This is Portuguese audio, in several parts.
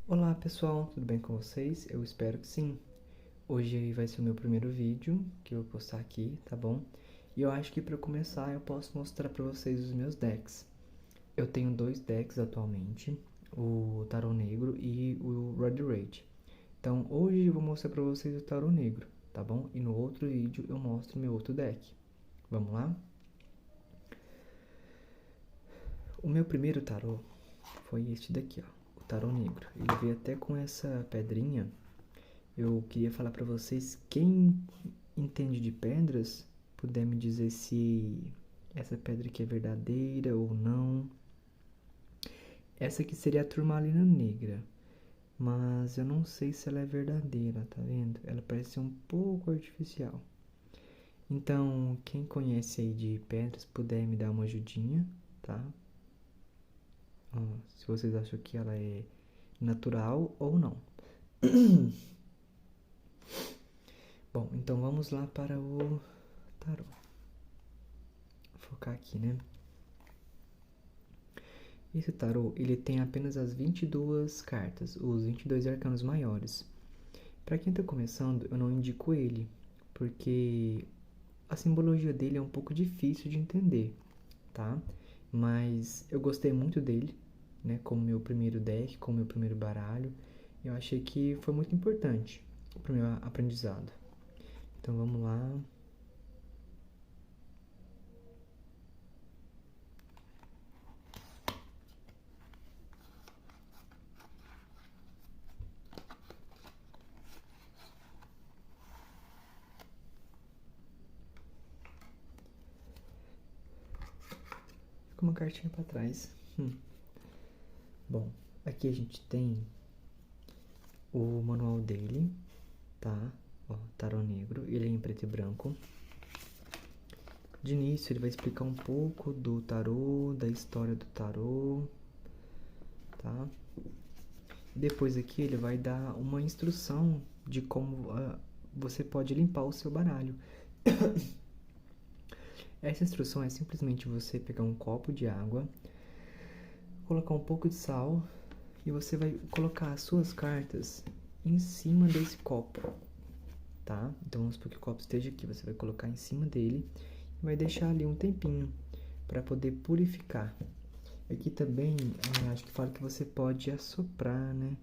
Olá pessoal, tudo bem com vocês? Eu espero que sim. Hoje vai ser o meu primeiro vídeo que eu vou postar aqui, tá bom? E eu acho que para começar eu posso mostrar para vocês os meus decks. Eu tenho dois decks atualmente, o Tarô Negro e o Red Rage. Então hoje eu vou mostrar para vocês o Tarô Negro, tá bom? E no outro vídeo eu mostro meu outro deck. Vamos lá? O meu primeiro tarô foi este daqui, ó, o Tarô Negro. Ele veio até com essa pedrinha. Eu queria falar para vocês, quem entende de pedras, puder me dizer se essa pedra aqui é verdadeira ou não. Essa aqui seria a turmalina negra, mas eu não sei se ela é verdadeira, tá vendo? Ela parece um pouco artificial. Então, quem conhece aí de pedras, puder me dar uma ajudinha, tá? Ó, se vocês acham que ela é natural ou não. Bom, então vamos lá para o tarô. Vou focar aqui, né? Esse tarô, ele tem apenas as 22 cartas, os 22 arcanos maiores. Para quem está começando, eu não indico ele, porque a simbologia dele é um pouco difícil de entender, tá? Mas eu gostei muito dele, né? Como meu primeiro deck, como meu primeiro baralho. Eu achei que foi muito importante para o meu aprendizado. Então vamos lá. Fica uma cartinha para trás. Bom, aqui a gente tem o manual dele, tá? Ó, tarô negro, ele é em preto e branco. De início ele vai explicar um pouco do tarô, da história do tarô, tá? Depois aqui ele vai dar uma instrução de como você pode limpar o seu baralho. Essa instrução é simplesmente você pegar um copo de água, colocar um pouco de sal e você vai colocar as suas cartas em cima desse copo, tá? Então vamos supor que o copo esteja aqui, você vai colocar em cima dele e vai deixar ali um tempinho para poder purificar. Aqui também, acho que fala que você pode assoprar, né?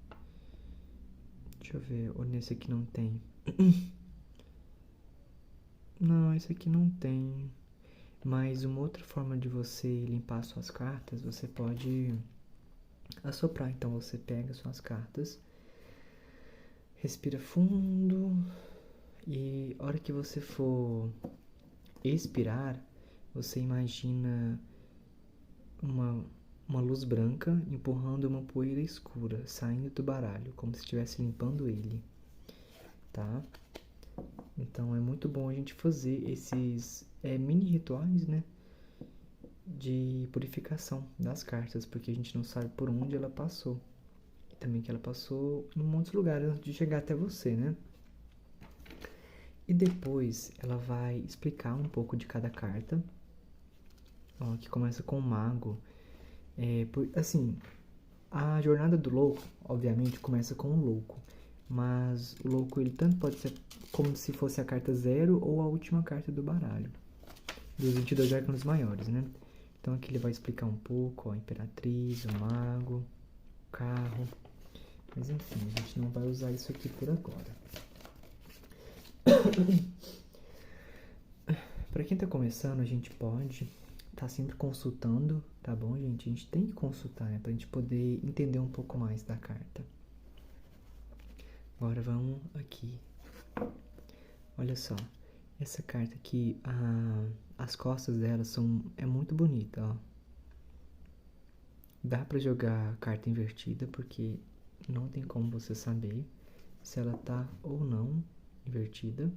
Deixa eu ver, ou nesse aqui não tem. Não, esse aqui não tem. Mas uma outra forma de você limpar suas cartas, você pode assoprar. Então você pega suas cartas, respira fundo e a hora que você for expirar, você imagina uma, uma luz branca empurrando uma poeira escura, saindo do baralho, como se estivesse limpando ele, tá? Então é muito bom a gente fazer esses mini rituais, né? De purificação das cartas, porque a gente não sabe por onde ela passou. E também que ela passou em muitos lugares antes de chegar até você, né? E depois ela vai explicar um pouco de cada carta. Ó, que começa com o mago. Assim, a jornada do louco, obviamente, começa com o louco. Mas o louco, ele tanto pode ser como se fosse a carta 0 ou a última carta do baralho. Dos 22 arcanos maiores, né? Então aqui ele vai explicar um pouco, ó, a Imperatriz, o Mago, o Carro. Mas enfim, a gente não vai usar isso aqui por agora. Para quem tá começando, a gente pode tá sempre consultando, tá bom, gente? A gente tem que consultar, né? Pra gente poder entender um pouco mais da carta. Agora vamos aqui. Olha só. Essa carta aqui, as costas dela é muito bonita, ó. Dá pra jogar carta invertida, porque não tem como você saber se ela tá ou não invertida.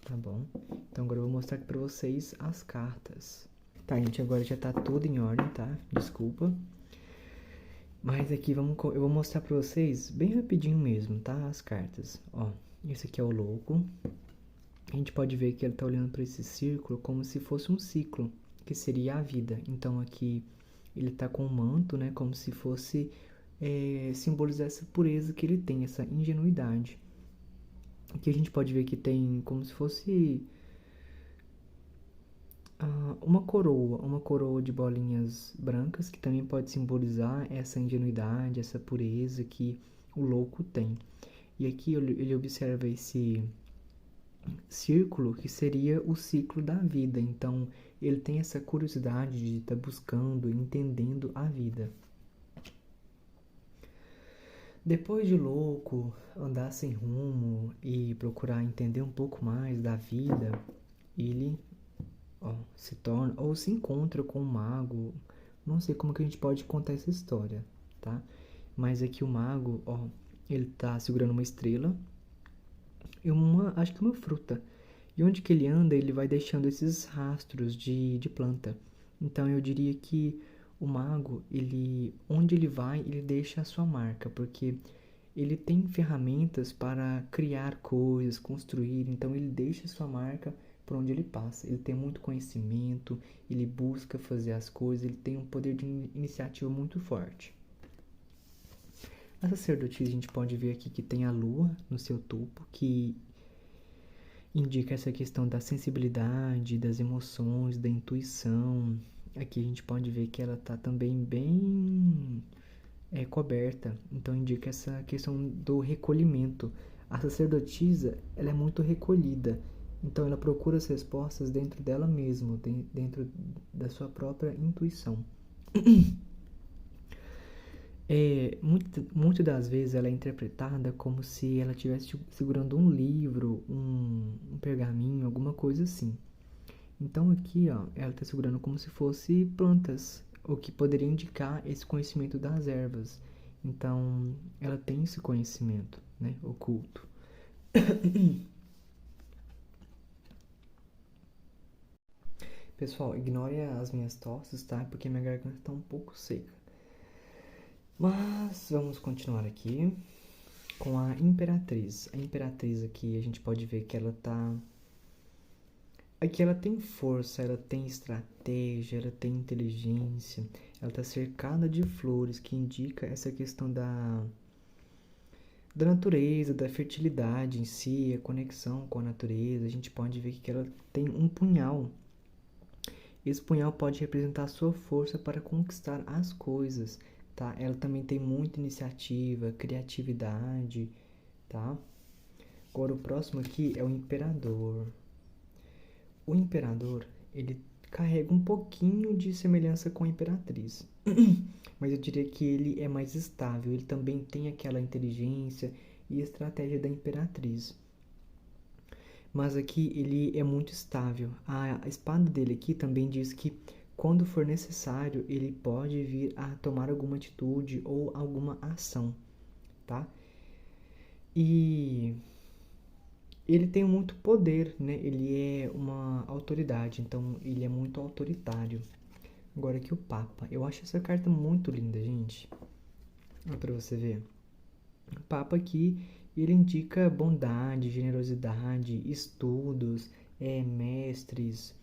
Tá bom? Então agora eu vou mostrar aqui pra vocês as cartas. Tá, gente, agora já tá tudo em ordem, tá? Desculpa. Mas aqui eu vou mostrar pra vocês bem rapidinho mesmo, tá? As cartas. Ó, esse aqui é o louco. A gente pode ver que ele tá olhando pra esse círculo como se fosse um ciclo, que seria a vida. Então aqui ele tá com um manto, né? Como se fosse simboliza essa pureza que ele tem, essa ingenuidade. Aqui a gente pode ver que tem como se fosse uma coroa de bolinhas brancas, que também pode simbolizar essa ingenuidade, essa pureza que o louco tem. E aqui ele observa esse círculo que seria o ciclo da vida. Então, ele tem essa curiosidade de estar buscando, entendendo a vida. Depois de louco, andar sem rumo e procurar entender um pouco mais da vida, ele se torna ou se encontra com um mago. Não sei como que a gente pode contar essa história, tá? Mas aqui o mago, ele tá segurando uma estrela e acho que uma fruta. E onde que ele anda, ele vai deixando esses rastros de planta. Então eu diria que o mago, onde ele vai, ele deixa a sua marca, porque ele tem ferramentas para criar coisas, construir, então ele deixa a sua marca por onde ele passa. Ele tem muito conhecimento, ele busca fazer as coisas, ele tem um poder de iniciativa muito forte. A sacerdotisa, a gente pode ver aqui que tem a lua no seu topo, que indica essa questão da sensibilidade, das emoções, da intuição. Aqui a gente pode ver que ela está também bem coberta, então indica essa questão do recolhimento. A sacerdotisa, ela é muito recolhida, então ela procura as respostas dentro dela mesma, dentro da sua própria intuição. Muitas das vezes ela é interpretada como se ela estivesse segurando um livro, um pergaminho, alguma coisa assim. Então aqui, ela está segurando como se fosse plantas, o que poderia indicar esse conhecimento das ervas. Então, ela tem esse conhecimento, né, oculto. Pessoal, ignore as minhas tosses, tá? Porque minha garganta está um pouco seca. Mas vamos continuar aqui com a Imperatriz. A Imperatriz aqui a gente pode ver que ela tá... Aqui ela tem força, ela tem estratégia, ela tem inteligência. Ela está cercada de flores, que indica essa questão da natureza, da fertilidade em si, a conexão com a natureza. A gente pode ver que ela tem um punhal. Esse punhal pode representar a sua força para conquistar as coisas, tá? Ela também tem muita iniciativa, criatividade, tá? Agora o próximo aqui é o Imperador. O Imperador, ele carrega um pouquinho de semelhança com a Imperatriz, mas eu diria que ele é mais estável. Ele também tem aquela inteligência e estratégia da Imperatriz, mas aqui ele é muito estável. A espada dele aqui também diz que quando for necessário ele pode vir a tomar alguma atitude ou alguma ação, tá? E ele tem muito poder, né? Ele é uma autoridade, então ele é muito autoritário. Agora aqui o Papa. Eu acho essa carta muito linda, gente. Olha pra você ver. O Papa aqui, ele indica bondade, generosidade, estudos, mestres.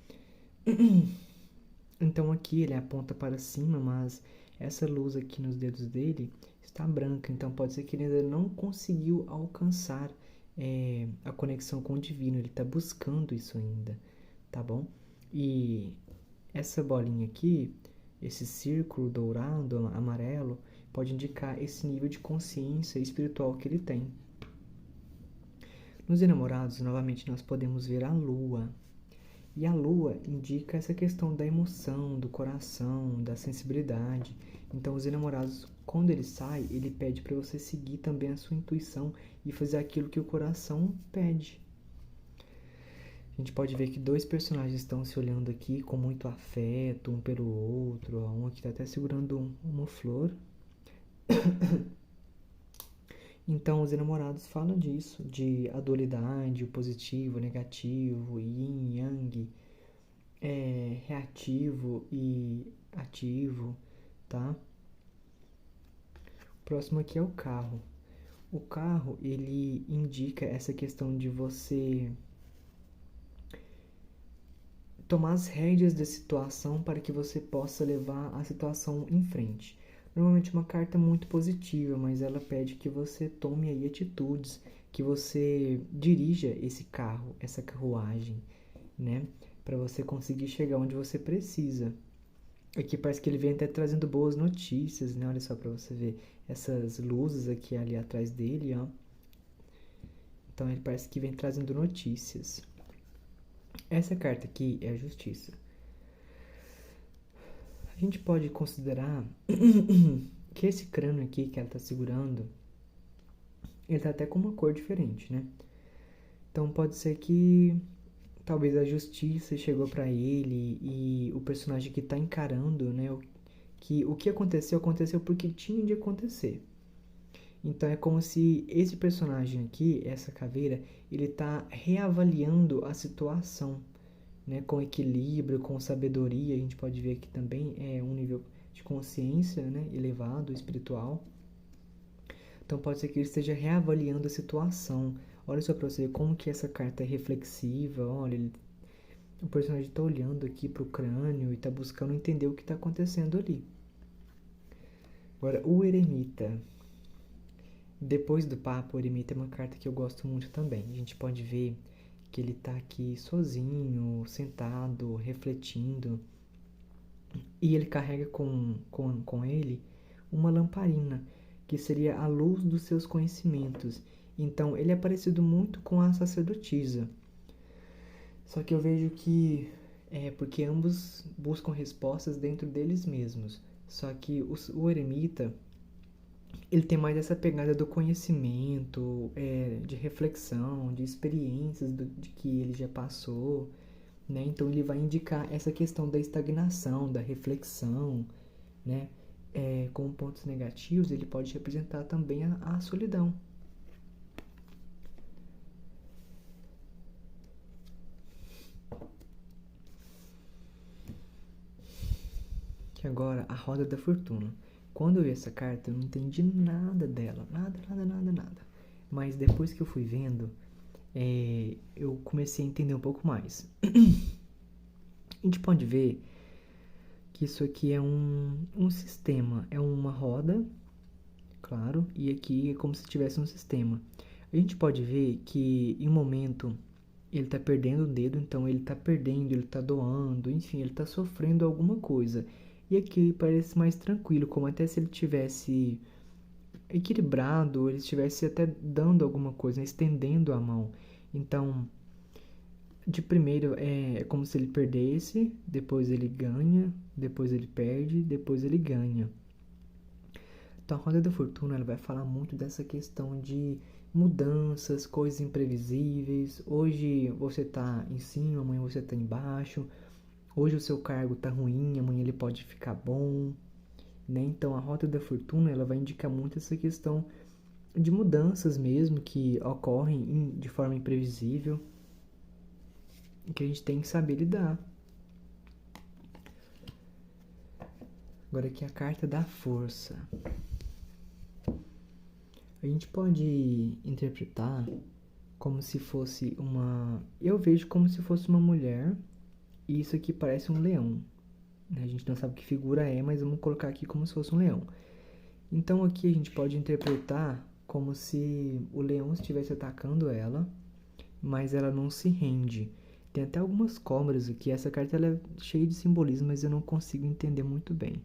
Então aqui ele aponta para cima, mas essa luz aqui nos dedos dele está branca. Então pode ser que ele ainda não conseguiu alcançar a conexão com o divino. Ele está buscando isso ainda, tá bom? E essa bolinha aqui, esse círculo dourado, amarelo, pode indicar esse nível de consciência espiritual que ele tem. Nos enamorados, novamente, nós podemos ver a lua. E a lua indica essa questão da emoção, do coração, da sensibilidade. Então, os enamorados, quando ele sai, ele pede para você seguir também a sua intuição e fazer aquilo que o coração pede. A gente pode ver que dois personagens estão se olhando aqui com muito afeto um pelo outro. Um aqui está até segurando uma flor. Então, os enamorados falam disso, de a dualidade, o positivo, o negativo, yin, yang, reativo e ativo, tá? O próximo aqui é o carro. O carro, ele indica essa questão de você tomar as rédeas da situação para que você possa levar a situação em frente. Normalmente uma carta muito positiva, mas ela pede que você tome aí atitudes, que você dirija esse carro, essa carruagem, né? Para você conseguir chegar onde você precisa. Aqui parece que ele vem até trazendo boas notícias, né? Olha só para você ver essas luzes aqui ali atrás dele, ó. Então ele parece que vem trazendo notícias. Essa carta aqui é a justiça. A gente pode considerar que esse crânio aqui que ela está segurando, ele tá até com uma cor diferente, né? Então pode ser que talvez a justiça chegou para ele e o personagem que tá encarando, né? Que o que aconteceu, aconteceu porque tinha de acontecer. Então é como se esse personagem aqui, essa caveira, ele tá reavaliando a situação, né? Com equilíbrio, com sabedoria. A gente pode ver aqui também é um nível de consciência, né? Elevado, espiritual. Então pode ser que ele esteja reavaliando a situação. Olha só pra você ver como que essa carta é reflexiva. Olha, o personagem está olhando aqui pro crânio e está buscando entender o que está acontecendo ali. Agora, o eremita. Depois do Papa, o eremita é uma carta que eu gosto muito também. A gente pode ver que ele está aqui sozinho, sentado, refletindo. E ele carrega com ele uma lamparina, que seria a luz dos seus conhecimentos. Então, ele é parecido muito com a sacerdotisa. Só que eu vejo que é porque ambos buscam respostas dentro deles mesmos. Só que o eremita, ele tem mais essa pegada do conhecimento, de reflexão, de experiências de que ele já passou, né? Então ele vai indicar essa questão da estagnação, da reflexão, né? Com pontos negativos, ele pode representar também a solidão. Que agora, a roda da fortuna. Quando eu vi essa carta, eu não entendi nada dela. Nada, nada, nada, nada. Mas depois que eu fui vendo, eu comecei a entender um pouco mais. A gente pode ver que isso aqui é um sistema. É uma roda, claro, e aqui é como se tivesse um sistema. A gente pode ver que em um momento ele tá perdendo o dedo, então ele tá perdendo, ele tá doando, enfim, ele tá sofrendo alguma coisa. E aqui parece mais tranquilo, como até se ele tivesse equilibrado, ele estivesse até dando alguma coisa, né, estendendo a mão. Então, de primeiro é como se ele perdesse, depois ele ganha, depois ele perde, depois ele ganha. Então, a roda da fortuna ela vai falar muito dessa questão de mudanças, coisas imprevisíveis. Hoje você tá em cima, amanhã você tá embaixo. Hoje o seu cargo tá ruim, amanhã ele pode ficar bom, né? Então a roda da fortuna ela vai indicar muito essa questão de mudanças mesmo que ocorrem de forma imprevisível e que a gente tem que saber lidar. Agora aqui a carta da força. A gente pode interpretar como se fosse uma... Eu vejo como se fosse uma mulher e isso aqui parece um leão. A gente não sabe que figura é, mas vamos colocar aqui como se fosse um leão. Então aqui a gente pode interpretar como se o leão estivesse atacando ela, mas ela não se rende. Tem até algumas cobras aqui. Essa carta ela é cheia de simbolismo, mas eu não consigo entender muito bem.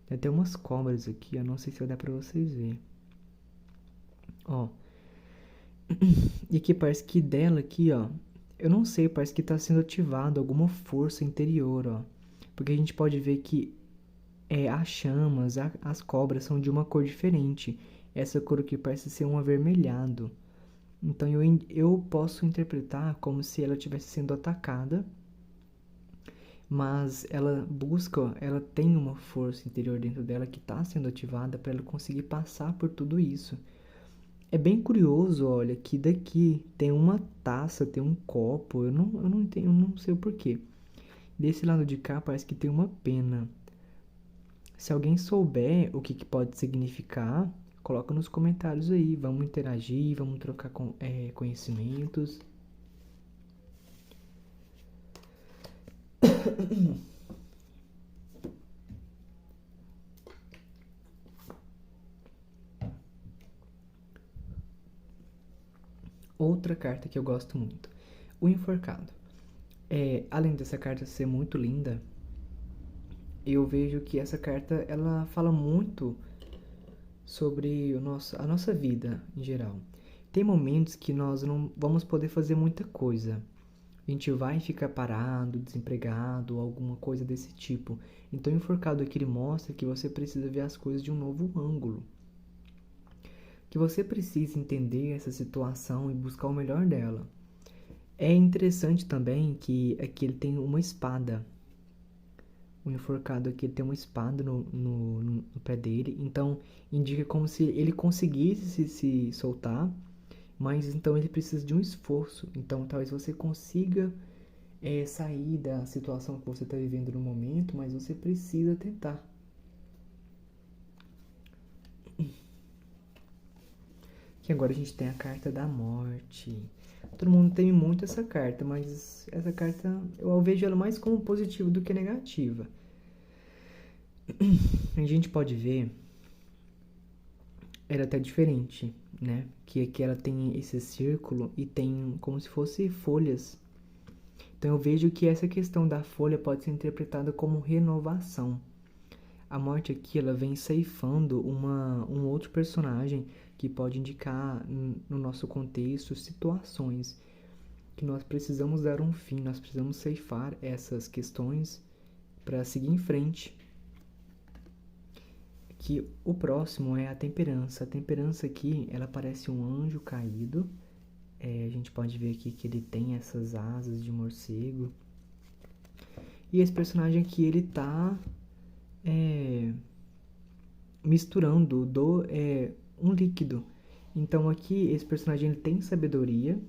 Tem até umas cobras aqui, eu não sei se vai dar pra vocês verem. Ó. E aqui parece que dela aqui, ó. Eu não sei, parece que tá sendo ativado alguma força interior, ó. Porque a gente pode ver que as chamas, as cobras são de uma cor diferente. Essa cor aqui parece ser um avermelhado. Então eu posso interpretar como se ela estivesse sendo atacada, mas ela tem uma força interior dentro dela que está sendo ativada para ela conseguir passar por tudo isso. É bem curioso, olha, que daqui tem uma taça, tem um copo, eu não entendo, eu não sei o porquê. Desse lado de cá parece que tem uma pena. Se alguém souber o que pode significar, coloca nos comentários aí. Vamos interagir, vamos trocar conhecimentos. Outra carta que eu gosto muito, o Enforcado. Além dessa carta ser muito linda, eu vejo que essa carta ela fala muito sobre a nossa vida em geral. Tem momentos que nós não vamos poder fazer muita coisa. A gente vai ficar parado, desempregado, alguma coisa desse tipo. Então, o Enforcado aqui ele mostra que você precisa ver as coisas de um novo ângulo. Que você precisa entender essa situação e buscar o melhor dela. É interessante também que aqui ele tem uma espada. O Enforcado aqui ele tem uma espada no pé dele. Então, indica como se ele conseguisse se soltar. Mas então ele precisa de um esforço. Então, talvez você consiga sair da situação que você está vivendo no momento, mas você precisa tentar. Que agora a gente tem a carta da morte. Todo mundo teme muito essa carta, mas essa carta eu vejo ela mais como positiva do que negativa. A gente pode ver ela até diferente, né? Que aqui ela tem esse círculo e tem como se fosse folhas. Então eu vejo que essa questão da folha pode ser interpretada como renovação. A morte aqui ela vem ceifando um outro personagem que pode indicar no nosso contexto situações que nós precisamos dar um fim, nós precisamos ceifar essas questões para seguir em frente. Que o próximo é a temperança. A temperança aqui, ela parece um anjo caído. A gente pode ver aqui que ele tem essas asas de morcego. E esse personagem aqui, ele tá misturando um líquido. Então aqui, esse personagem ele tem sabedoria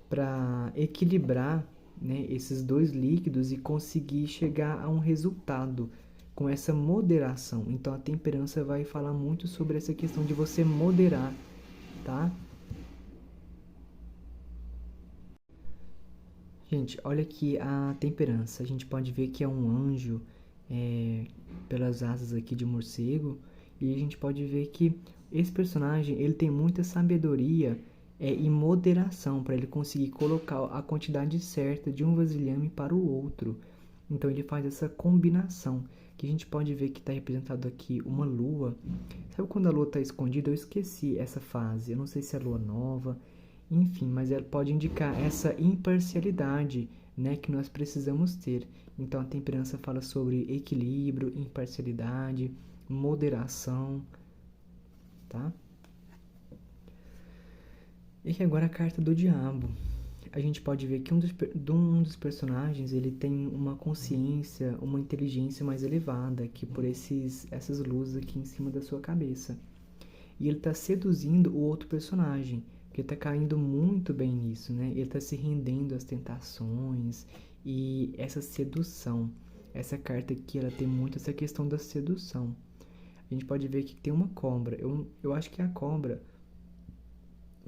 para equilibrar, né, esses dois líquidos e conseguir chegar a um resultado com essa moderação. Então a temperança vai falar muito sobre essa questão de você moderar, tá? Gente, olha aqui a temperança. A gente pode ver que é um anjo pelas asas aqui de morcego. E a gente pode ver que esse personagem ele tem muita sabedoria e moderação para ele conseguir colocar a quantidade certa de um vasilhame para o outro. Então ele faz essa combinação, que a gente pode ver que está representado aqui uma lua. Sabe quando a lua está escondida? Eu esqueci essa fase, eu não sei se é lua nova, enfim, mas ela pode indicar essa imparcialidade, né, que nós precisamos ter. Então a temperança fala sobre equilíbrio, imparcialidade, moderação, tá? E que agora a carta do diabo. A gente pode ver que um dos personagens ele tem uma consciência, uma inteligência mais elevada que por essas luzes aqui em cima da sua cabeça. E ele está seduzindo o outro personagem, que está caindo muito bem nisso, né? Ele está se rendendo às tentações e essa sedução. Essa carta aqui ela tem muito essa questão da sedução. A gente pode ver que tem uma cobra. Eu acho que a cobra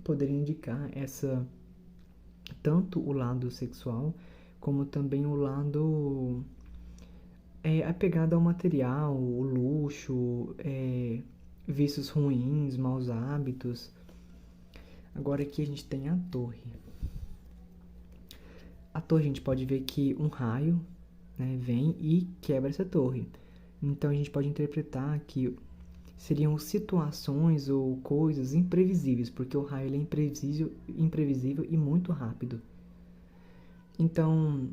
poderia indicar tanto o lado sexual, como também o lado apegado ao material, o luxo, vícios ruins, maus hábitos. Agora aqui a gente tem a torre. A torre a gente pode ver que um raio, né, vem e quebra essa torre. Então a gente pode interpretar que seriam situações ou coisas imprevisíveis, porque o raio ele é imprevisível e muito rápido. Então,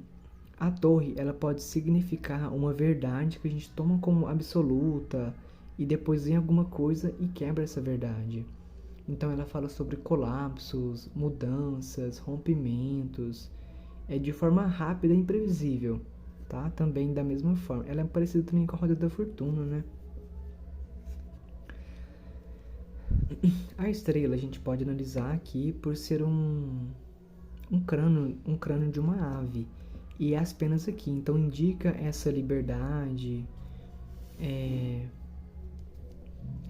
a torre ela pode significar uma verdade que a gente toma como absoluta e depois vem alguma coisa e quebra essa verdade. Então ela fala sobre colapsos, mudanças, rompimentos, de forma rápida e imprevisível, tá? Também da mesma forma. Ela é parecida também com a roda da fortuna, né? A estrela a gente pode analisar aqui por ser um crânio de uma ave. E as penas aqui, então indica essa liberdade,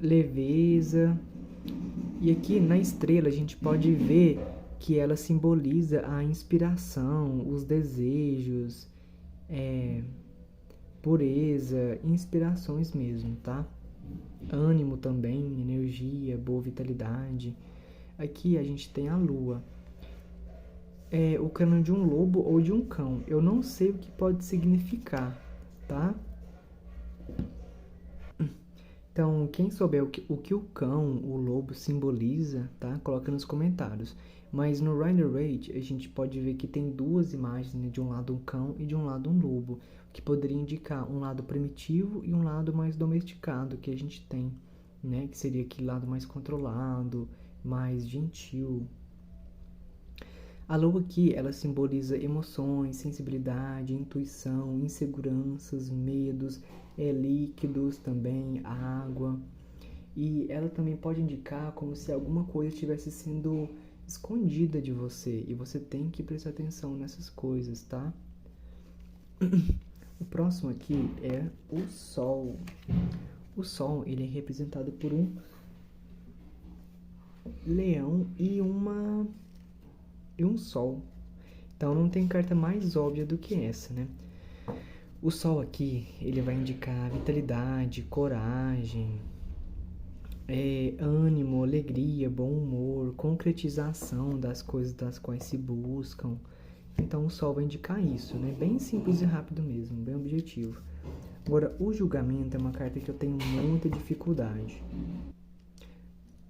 leveza. E aqui na estrela a gente pode ver que ela simboliza a inspiração, os desejos, pureza, inspirações mesmo, tá? Ânimo também, energia, boa vitalidade. Aqui a gente tem a lua. É o crânio de um lobo ou de um cão. Eu não sei o que pode significar, tá? Então, quem souber o que o cão, o lobo simboliza, tá? Coloca nos comentários. Mas no Rider-Waite a gente pode ver que tem duas imagens, né? De um lado um cão e de um lado um lobo, que poderia indicar um lado primitivo e um lado mais domesticado que a gente tem, né? Que seria aquele lado mais controlado, mais gentil. A lua aqui, ela simboliza emoções, sensibilidade, intuição, inseguranças, medos, líquidos também, água. E ela também pode indicar como se alguma coisa estivesse sendo escondida de você. E você tem que prestar atenção nessas coisas, tá? O próximo aqui é o Sol. O Sol, ele é representado por um leão e um sol. Então não tem carta mais óbvia do que essa, né? O sol aqui, ele vai indicar vitalidade, coragem, ânimo, alegria, bom humor, concretização das coisas das quais se buscam. Então o sol vai indicar isso, né? Bem simples e rápido mesmo, bem objetivo. Agora, o julgamento é uma carta que eu tenho muita dificuldade.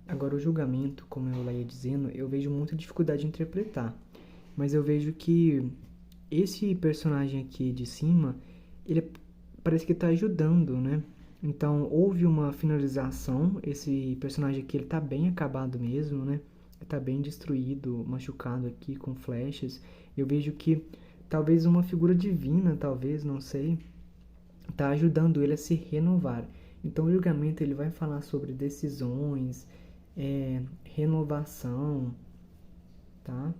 Agora, o julgamento, como eu ia dizendo, eu vejo muita dificuldade de interpretar. Mas eu vejo que esse personagem aqui de cima, ele parece que está ajudando, né? Então, houve uma finalização. Esse personagem aqui, ele tá bem acabado mesmo, né? Ele tá bem destruído, machucado aqui, com flechas. Eu vejo que talvez uma figura divina, talvez, não sei, tá ajudando ele a se renovar. Então, o julgamento, ele vai falar sobre decisões, renovação, tá?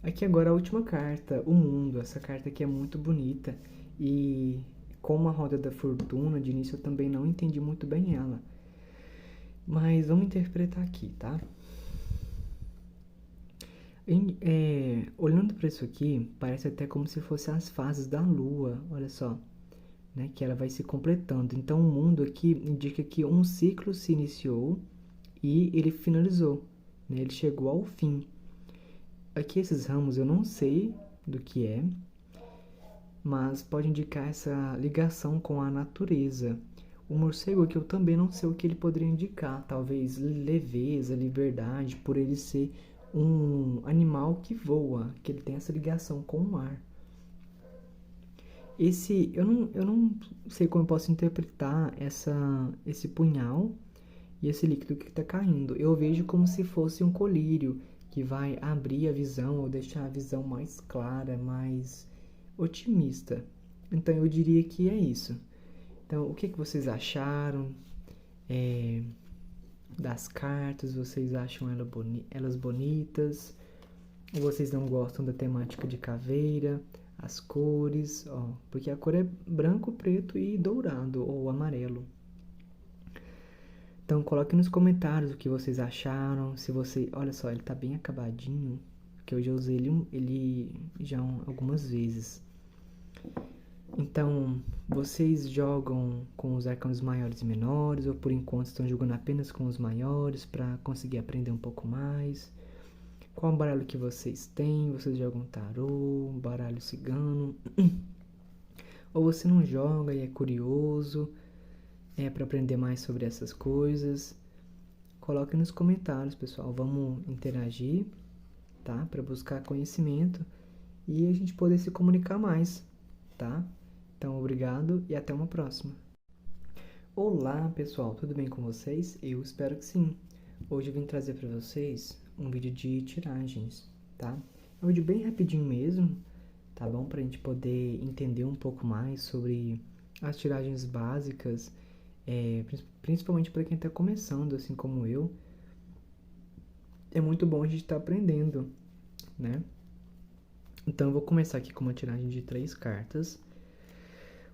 Aqui agora a última carta, o mundo. Essa carta aqui é muito bonita e como a roda da fortuna, de início eu também não entendi muito bem ela. Mas vamos interpretar aqui, tá? Olhando para isso aqui, parece até como se fossem as fases da lua, olha só, né? Que ela vai se completando. Então o mundo aqui indica que um ciclo se iniciou e ele finalizou, né? Ele chegou ao fim. Aqui esses ramos eu não sei do que é, mas pode indicar essa ligação com a natureza. O morcego aqui eu também não sei o que ele poderia indicar, talvez leveza, liberdade, por ele ser um animal que voa, que ele tem essa ligação com o ar. Eu não sei como eu posso interpretar esse punhal e esse líquido que está caindo. Eu vejo como se fosse um colírio que vai abrir a visão ou deixar a visão mais clara, mais otimista. Então eu diria que é isso. Então, o que vocês acharam das cartas? Vocês acham elas bonitas? Ou vocês não gostam da temática de caveira? As cores, ó, porque a cor é branco, preto e dourado ou amarelo. Então coloque nos comentários o que vocês acharam. Se você, olha só, ele tá bem acabadinho, porque eu já usei ele já algumas vezes. Então, vocês jogam com os arcanos maiores e menores, ou por enquanto estão jogando apenas com os maiores para conseguir aprender um pouco mais? Qual baralho que vocês têm? Vocês jogam tarô, baralho cigano? Ou você não joga e é curioso, para aprender mais sobre essas coisas? Coloque nos comentários, pessoal. Vamos interagir, tá? Para buscar conhecimento e a gente poder se comunicar mais, tá? Então, obrigado e até uma próxima. Olá, pessoal, tudo bem com vocês? Eu espero que sim. Hoje eu vim trazer para vocês um vídeo de tiragens, tá? É um vídeo bem rapidinho mesmo, tá bom? Pra gente poder entender um pouco mais sobre as tiragens básicas, principalmente para quem tá começando, assim como eu. É muito bom a gente estar aprendendo, né? Então eu vou começar aqui com uma tiragem de 3 cartas,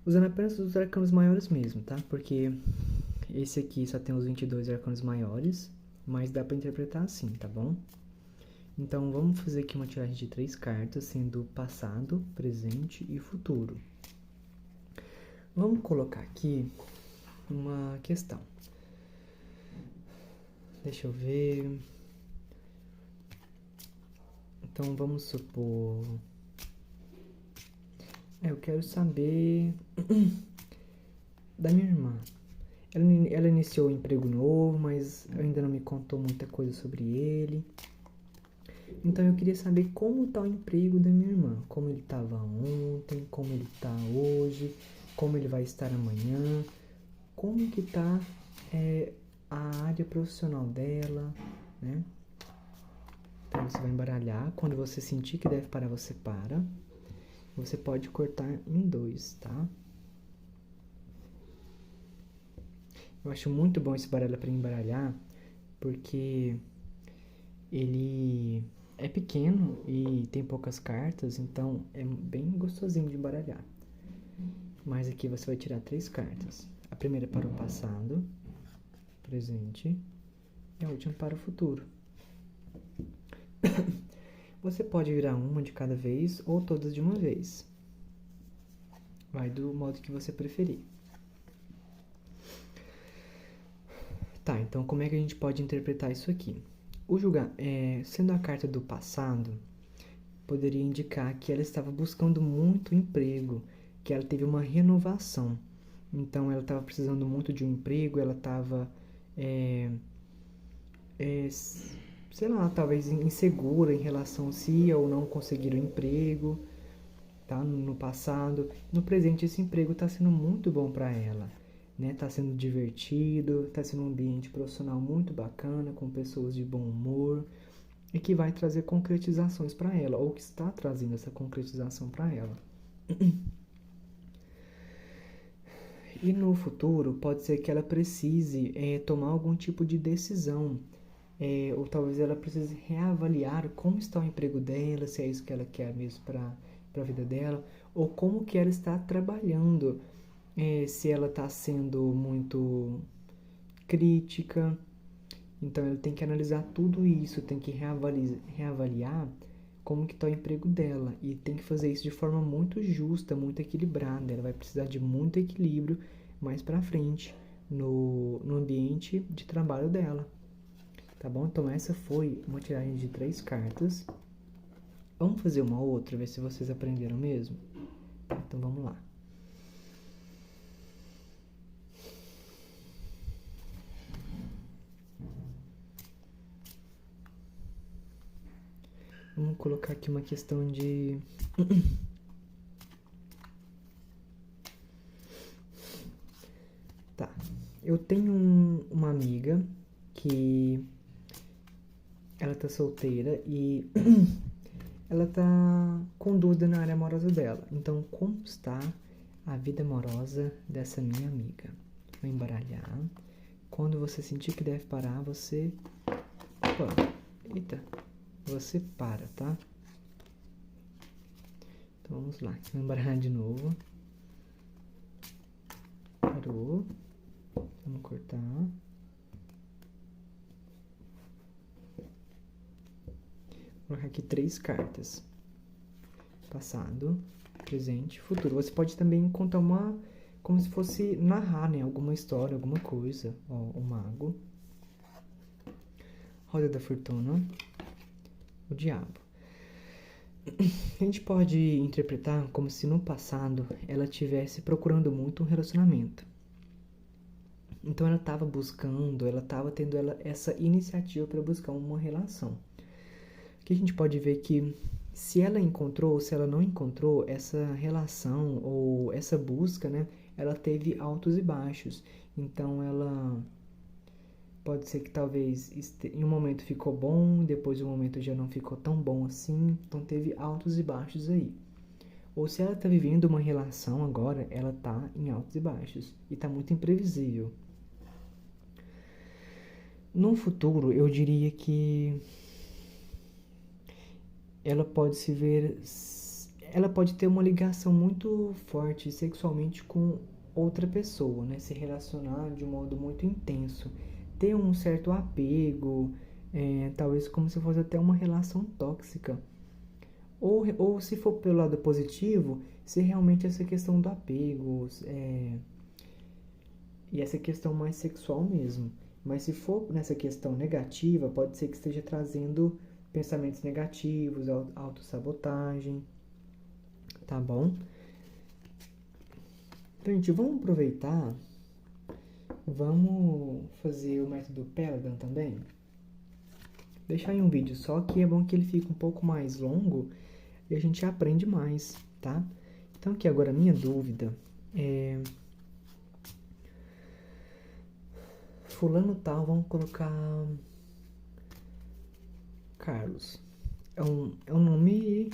usando apenas os arcanos maiores mesmo, tá? Porque esse aqui só tem os 22 arcanos maiores, mas dá para interpretar assim, tá bom? Então vamos fazer aqui uma tiragem de 3 cartas, sendo passado, presente e futuro. Vamos colocar aqui uma questão. Deixa eu ver. Então, vamos supor... eu quero saber da minha irmã. Ela iniciou um emprego novo, mas ainda não me contou muita coisa sobre ele. Então eu queria saber como está o emprego da minha irmã. Como ele estava ontem, como ele está hoje, como ele vai estar amanhã. Como que está a área profissional dela, né? Então você vai embaralhar. Quando você sentir que deve parar, você para. Você pode cortar em 2, tá? Eu acho muito bom esse baralho para embaralhar, porque ele é pequeno e tem poucas cartas, então é bem gostosinho de embaralhar. Mas aqui você vai tirar 3 cartas. A primeira para o passado, presente, e a última para o futuro. Você pode virar uma de cada vez ou todas de uma vez. Vai do modo que você preferir. Tá, então como é que a gente pode interpretar isso aqui? Sendo a carta do passado, poderia indicar que ela estava buscando muito emprego, que ela teve uma renovação. Então ela estava precisando muito de um emprego, ela estava, sei lá, talvez insegura em relação se ia ou não conseguir um emprego, tá? No passado. No presente, esse emprego está sendo muito bom para ela, né? Tá sendo divertido, tá sendo um ambiente profissional muito bacana, com pessoas de bom humor, e que vai trazer concretizações para ela, ou que está trazendo essa concretização para ela. E no futuro, pode ser que ela precise tomar algum tipo de decisão, ou talvez ela precise reavaliar como está o emprego dela, se é isso que ela quer mesmo para a vida dela, ou como que ela está trabalhando, se ela está sendo muito crítica. Então ela tem que analisar tudo isso, tem que reavaliar como que está o emprego dela, e tem que fazer isso de forma muito justa, muito equilibrada. Ela vai precisar de muito equilíbrio mais pra frente no ambiente de trabalho dela, tá bom? Então essa foi uma tiragem de 3 cartas. Vamos fazer uma outra, ver se vocês aprenderam mesmo? Então vamos lá. Vamos colocar aqui uma questão de... Tá. Eu tenho uma amiga que ela tá solteira e ela tá com dúvida na área amorosa dela. Então, como está a vida amorosa dessa minha amiga? Vou embaralhar. Quando você sentir que deve parar, você... Opa! Eita! Você para, tá? Então vamos lá. Vou embaralhar de novo. Parou. Vamos cortar. Vou colocar aqui 3 cartas. Passado, presente, futuro. Você pode também contar como se fosse narrar, né? Alguma história, alguma coisa. Ó, o mago. Roda da fortuna. O diabo. A gente pode interpretar como se no passado ela estivesse procurando muito um relacionamento. Então ela estava buscando, ela estava tendo essa iniciativa para buscar uma relação. Aqui a gente pode ver que se ela encontrou ou se ela não encontrou essa relação ou essa busca, né? Ela teve altos e baixos. Então ela... Pode ser que talvez em um momento ficou bom, depois um momento já não ficou tão bom assim. Então teve altos e baixos aí. Ou se ela está vivendo uma relação agora, ela está em altos e baixos. E está muito imprevisível. No futuro, eu diria que ela pode se ver... Ela pode ter uma ligação muito forte sexualmente com outra pessoa, né? Se relacionar de um modo muito intenso. Ter um certo apego, talvez como se fosse até uma relação tóxica. Ou se for pelo lado positivo, se realmente essa questão do apego e essa questão mais sexual mesmo. Mas se for nessa questão negativa, pode ser que esteja trazendo pensamentos negativos, autossabotagem, tá bom? Então, gente, vamos aproveitar, vamos fazer o método Peladan também. Deixar em um vídeo só, que é bom que ele fique um pouco mais longo e a gente aprende mais, tá? Então, aqui agora a minha dúvida é... Fulano tal, vamos colocar... Carlos. É um nome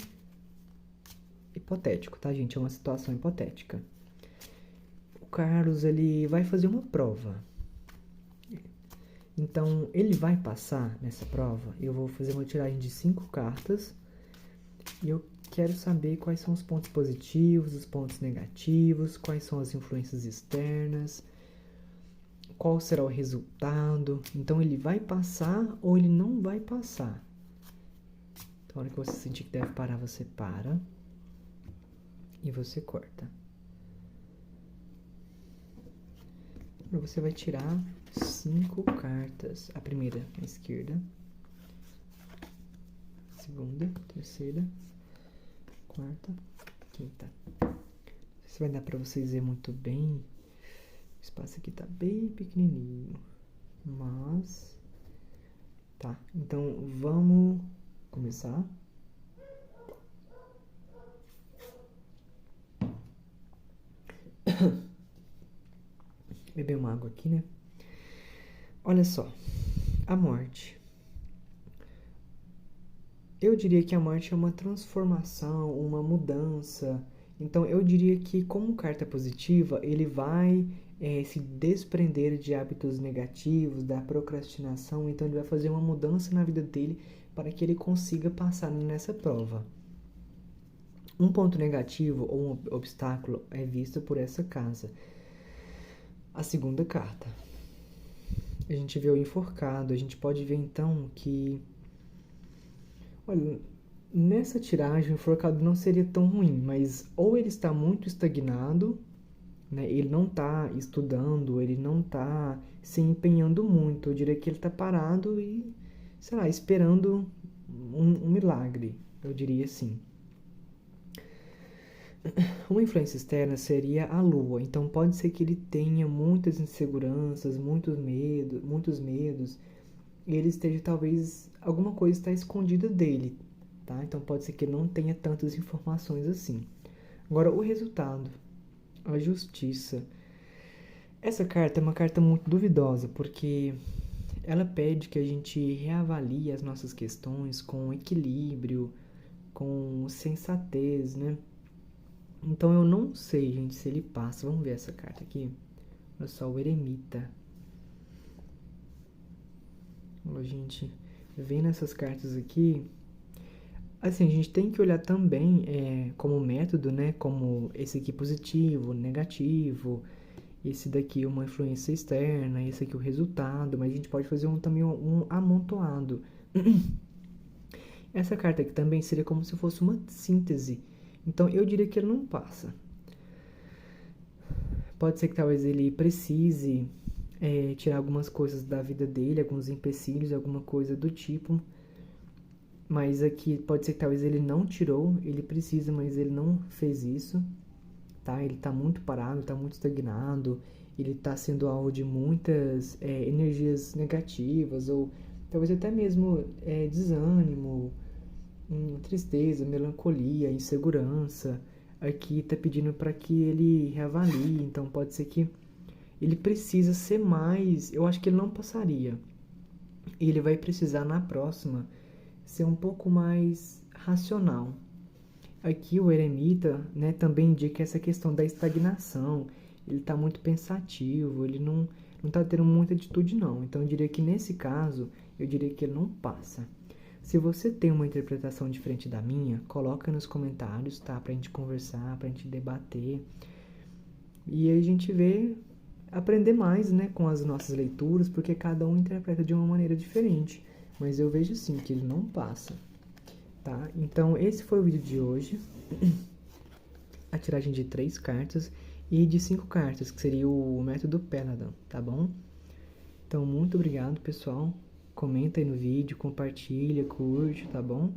hipotético, tá, gente? É uma situação hipotética. O Carlos, ele vai fazer uma prova. Então, ele vai passar nessa prova. Eu vou fazer uma tiragem de 5 cartas. E eu quero saber quais são os pontos positivos, os pontos negativos, quais são as influências externas, qual será o resultado. Então, ele vai passar ou ele não vai passar? Então, na hora que você sentir que deve parar, você para. E você corta. Você vai tirar 5 cartas. A primeira à esquerda. Segunda, terceira, quarta, quinta. Não sei se vai dar pra vocês ver muito bem. O espaço aqui tá bem pequenininho. Mas... Tá, então vamos começar. Beber uma água aqui, né? Olha só, a morte. Eu diria que a morte é uma transformação, uma mudança. Então, eu diria que, como carta positiva, ele vai se desprender de hábitos negativos, da procrastinação. Então, ele vai fazer uma mudança na vida dele para que ele consiga passar nessa prova. Um ponto negativo ou um obstáculo é visto por essa casa. A segunda carta. A gente vê o enforcado. A gente pode ver, então, que... Olha, nessa tiragem o enforcado não seria tão ruim, mas ou ele está muito estagnado, né? Ele não está estudando, ele não está se empenhando muito. Eu diria que ele está parado e, sei lá, esperando um milagre, eu diria assim. Uma influência externa seria a lua, então pode ser que ele tenha muitas inseguranças, muitos medos, e ele esteja, talvez, alguma coisa está escondida dele, tá? Então pode ser que ele não tenha tantas informações assim. Agora, o resultado, a justiça. Essa carta é uma carta muito duvidosa, porque ela pede que a gente reavalie as nossas questões com equilíbrio, com sensatez, né? Então eu não sei, gente, se ele passa. Vamos ver essa carta aqui. Olha só, o eremita. Olha, gente, vendo essas cartas aqui, assim, a gente tem que olhar também como método, né? Como esse aqui positivo, negativo, esse daqui uma influência externa, esse aqui o resultado, mas a gente pode fazer também um amontoado. Essa carta aqui também seria como se fosse uma síntese. Então, eu diria que ele não passa. Pode ser que talvez ele precise tirar algumas coisas da vida dele, alguns empecilhos, alguma coisa do tipo. Mas aqui pode ser que talvez ele não tirou, ele precisa, mas ele não fez isso. Tá? Ele está muito parado, está muito estagnado, ele está sendo alvo de muitas energias negativas, ou talvez até mesmo desânimo, tristeza, melancolia, insegurança. Aqui está pedindo para que ele reavalie, então pode ser que ele precisa ser mais, eu acho que ele não passaria. E ele vai precisar na próxima ser um pouco mais racional. Aqui o eremita, né, também indica essa questão da estagnação. Ele está muito pensativo, ele não está tendo muita atitude não. Então eu diria que nesse caso, eu diria que ele não passa. Se você tem uma interpretação diferente da minha, coloca nos comentários, tá? Pra gente conversar, pra gente debater. E aí a gente vê, aprender mais, né, com as nossas leituras, porque cada um interpreta de uma maneira diferente. Mas eu vejo sim que ele não passa, tá? Então esse foi o vídeo de hoje. A tiragem de 3 cartas e de 5 cartas, que seria o método Peladan, tá bom? Então, muito obrigado, pessoal. Comenta aí no vídeo, compartilha, curte, tá bom?